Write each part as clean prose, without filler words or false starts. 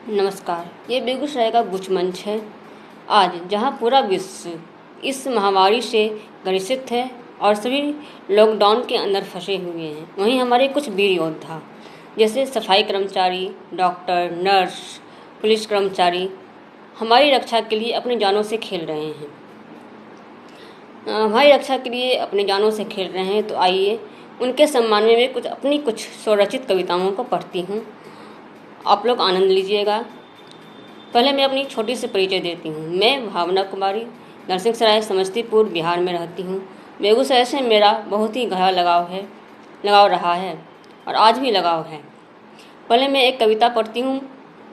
नमस्कार। ये बेगूसराय का बुच मंच है। आज जहां पूरा विश्व इस महामारी से ग्रसित है और सभी लॉकडाउन के अंदर फंसे हुए हैं, वहीं हमारे कुछ वीर योद्धा जैसे सफाई कर्मचारी, डॉक्टर, नर्स, पुलिस कर्मचारी हमारी रक्षा के लिए अपनी जानों से खेल रहे हैं। हमारी रक्षा के लिए अपनी जानों से खेल रहे हैं, तो आइए उनके सम्मान में मैं कुछ स्वरचित कविताओं को पढ़ती हूँ। आप लोग आनंद लीजिएगा। पहले मैं अपनी छोटी सी परिचय देती हूँ। मैं भावना कुमारी नरसिंहसराय समस्तीपुर बिहार में रहती हूँ। बेगूसराय से मेरा बहुत ही गहरा लगाव रहा है और आज भी लगाव है। पहले मैं एक कविता पढ़ती हूँ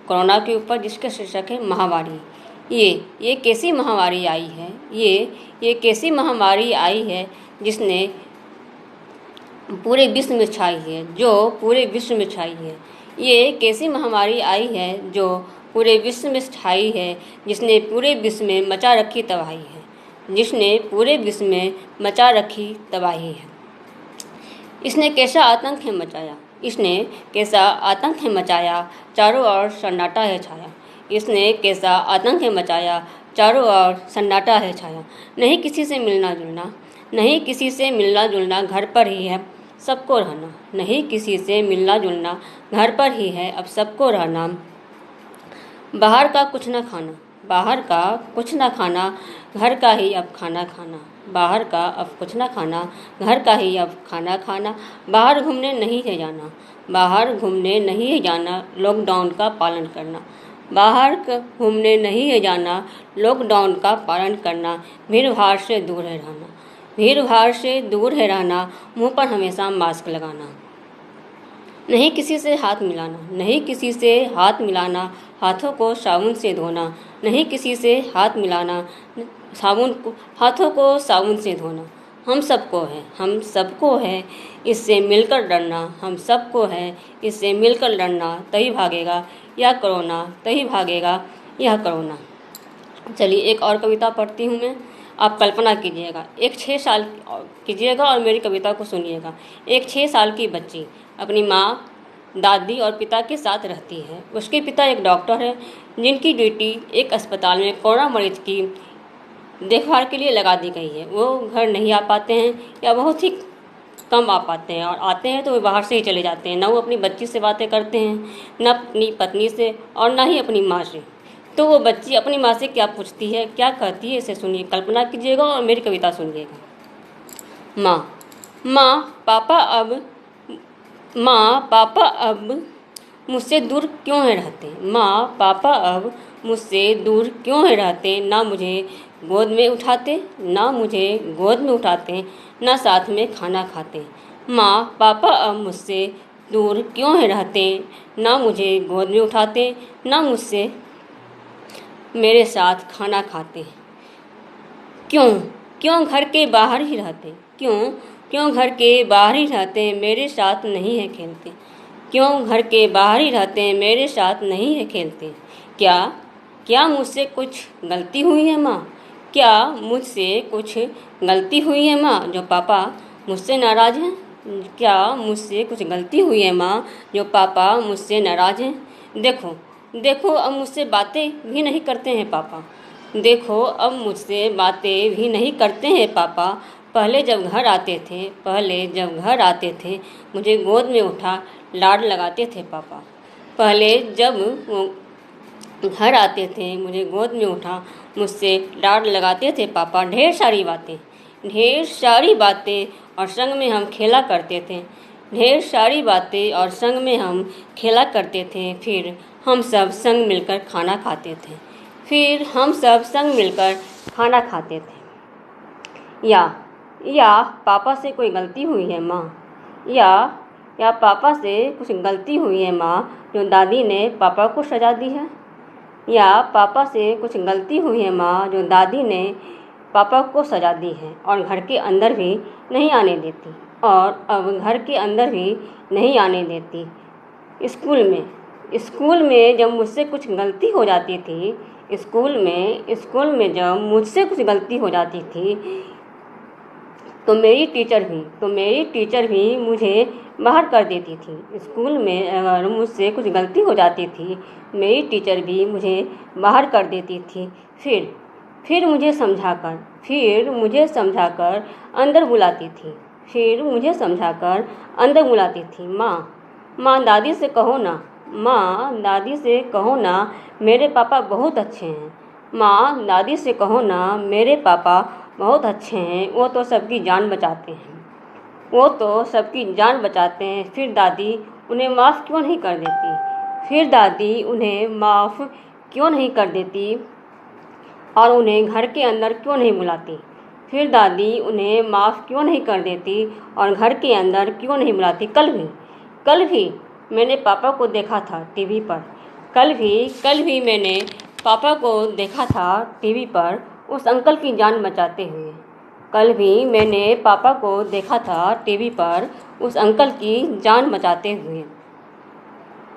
कोरोना के ऊपर, जिसका शीर्षक है महामारी। ये कैसी महामारी आई है, ये कैसी महामारी आई है जिसने पूरे विश्व में छाई है, जो पूरे विश्व में छाई है। ये कैसी महामारी आई है जो पूरे विश्व में छाई है, जिसने पूरे विश्व में मचा रखी तबाही है, जिसने पूरे विश्व में मचा रखी तबाही है। इसने कैसा आतंक है मचाया, इसने कैसा आतंक है मचाया, चारों ओर सन्नाटा है छाया। इसने कैसा आतंक है मचाया, चारों ओर सन्नाटा है छाया। नहीं किसी से मिलना जुलना, नहीं किसी से मिलना जुलना, घर पर ही है सबको रहना। नहीं किसी से मिलना जुलना, घर पर ही है अब सबको रहना। बाहर का कुछ न खाना, बाहर का कुछ न खाना, घर का ही अब खाना खाना। बाहर का अब कुछ न खाना, घर का ही अब खाना खाना। बाहर घूमने नहीं है जाना, बाहर घूमने नहीं है जाना, लॉकडाउन का पालन करना। बाहर घूमने नहीं है जाना, लॉकडाउन का पालन करना। भीड़ भाड़ से दूर है रहना, भीड़ भाड़ से दूर है रहना। मुंह पर हमेशा मास्क लगाना। नहीं किसी से हाथ मिलाना, नहीं किसी से हाथ मिलाना, हाथों को साबुन से धोना। नहीं किसी से हाथ मिलाना, हाथों को साबुन से धोना। हम सबको है इससे मिलकर लड़ना। हम सबको है इससे मिलकर लड़ना। तभी भागेगा यह कोरोना, तभी भागेगा यह कोरोना। चलिए एक और कविता पढ़ती हूँ मैं। आप कल्पना कीजिएगा, एक 6 साल कीजिएगा और मेरी कविता को सुनिएगा। एक 6 साल की बच्ची अपनी माँ, दादी और पिता के साथ रहती है। उसके पिता एक डॉक्टर हैं, जिनकी ड्यूटी एक अस्पताल में कोरोना मरीज की देखभाल के लिए लगा दी गई है। वो घर नहीं आ पाते हैं या बहुत ही कम आ पाते हैं, और आते हैं तो वो बाहर से ही चले जाते हैं। ना वो अपनी बच्ची से बातें करते हैं, ना अपनी पत्नी से, और ना ही अपनी माँ से। तो वो बच्ची अपनी माँ से क्या पूछती है, क्या कहती है, इसे सुनिए, कल्पना कीजिएगा और मेरी कविता सुनिएगा। माँ पापा अब मुझसे दूर क्यों है रहते। माँ पापा अब मुझसे दूर क्यों है रहते। ना मुझे गोद में उठाते, ना मुझे गोद में उठाते, ना साथ में खाना खाते। माँ पापा अब मुझसे दूर क्यों है रहते। ना मुझे गोद में उठाते, ना मुझसे मेरे साथ खाना खाते। क्यों घर के बाहर ही रहते, क्यों घर के बाहर ही रहते, मेरे साथ नहीं है खेलते। क्यों घर के बाहर ही रहते, मेरे साथ नहीं है खेलते। क्या मुझसे कुछ गलती हुई है माँ, क्या मुझसे कुछ गलती हुई है माँ, जो पापा मुझसे नाराज़ हैं। क्या मुझसे कुछ गलती हुई है माँ, जो पापा मुझसे नाराज़ हैं। देखो अब मुझसे बातें भी नहीं करते हैं पापा। देखो अब मुझसे बातें भी नहीं करते हैं पापा। पहले जब घर आते थे मुझे गोद में उठा लाड लगाते थे पापा। पहले जब वो घर आते थे मुझे गोद में उठा मुझसे लाड लगाते थे पापा। ढेर सारी बातें और संग में हम खेला करते थे। ढेर सारी बातें और संग में हम खेला करते थे। फिर हम सब संग मिलकर खाना खाते थे। फिर हम सब संग मिलकर खाना खाते थे। या पापा से कोई गलती हुई है माँ, या पापा से कुछ गलती हुई है माँ, जो दादी ने पापा को सजा दी है। या पापा से कुछ गलती हुई है माँ, जो दादी ने पापा को सजा दी है, और घर के अंदर भी नहीं आने देती, और अब घर के अंदर भी नहीं आने देती। स्कूल में जब मुझसे कुछ गलती हो जाती थी, स्कूल में जब मुझसे कुछ गलती हो जाती थी, तो मेरी टीचर भी मुझे बाहर कर देती थी। स्कूल में अगर मुझसे कुछ गलती हो जाती थी, मेरी टीचर भी मुझे बाहर कर देती थी। फिर मुझे समझाकर अंदर बुलाती थी। माँ दादी से कहो ना मेरे पापा बहुत अच्छे हैं। वो तो सबकी जान बचाते हैं। फिर दादी उन्हें माफ़ क्यों नहीं कर देती और उन्हें घर के अंदर क्यों नहीं बुलाती? कल भी मैंने पापा को देखा था टीवी पर उस अंकल की जान बचाते हुए।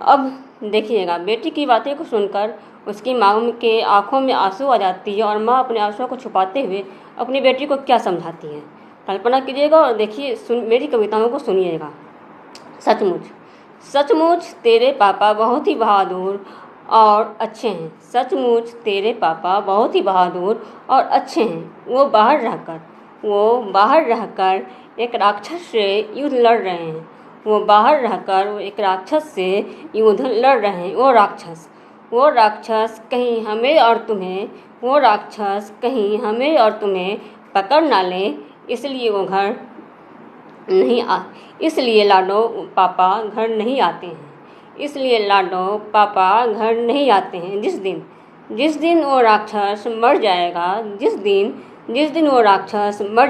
अब देखिएगा, बेटी की बातें को सुनकर उसकी माँ के आंखों में आंसू आ जाती है और माँ अपने आंसुओं को छुपाते हुए अपनी बेटी को क्या समझाती है। कल्पना कीजिएगा और देखिए, मेरी कविताओं को सुनिएगा। सचमुच तेरे पापा बहुत ही बहादुर और अच्छे हैं। वो बाहर रहकर एक राक्षस से युद्ध लड़ रहे हैं। वो राक्षस कहीं हमें और तुम्हें पकड़ ना ले, इसलिए लाडो पापा घर नहीं आते हैं। जिस दिन वो राक्षस मर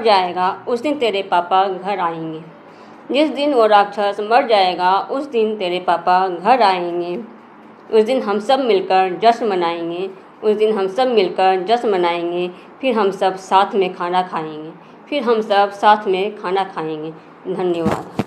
जाएगा उस दिन तेरे पापा घर आएंगे। उस दिन हम सब मिलकर जश्न मनाएंगे। फिर हम सब साथ में खाना खाएंगे। धन्यवाद।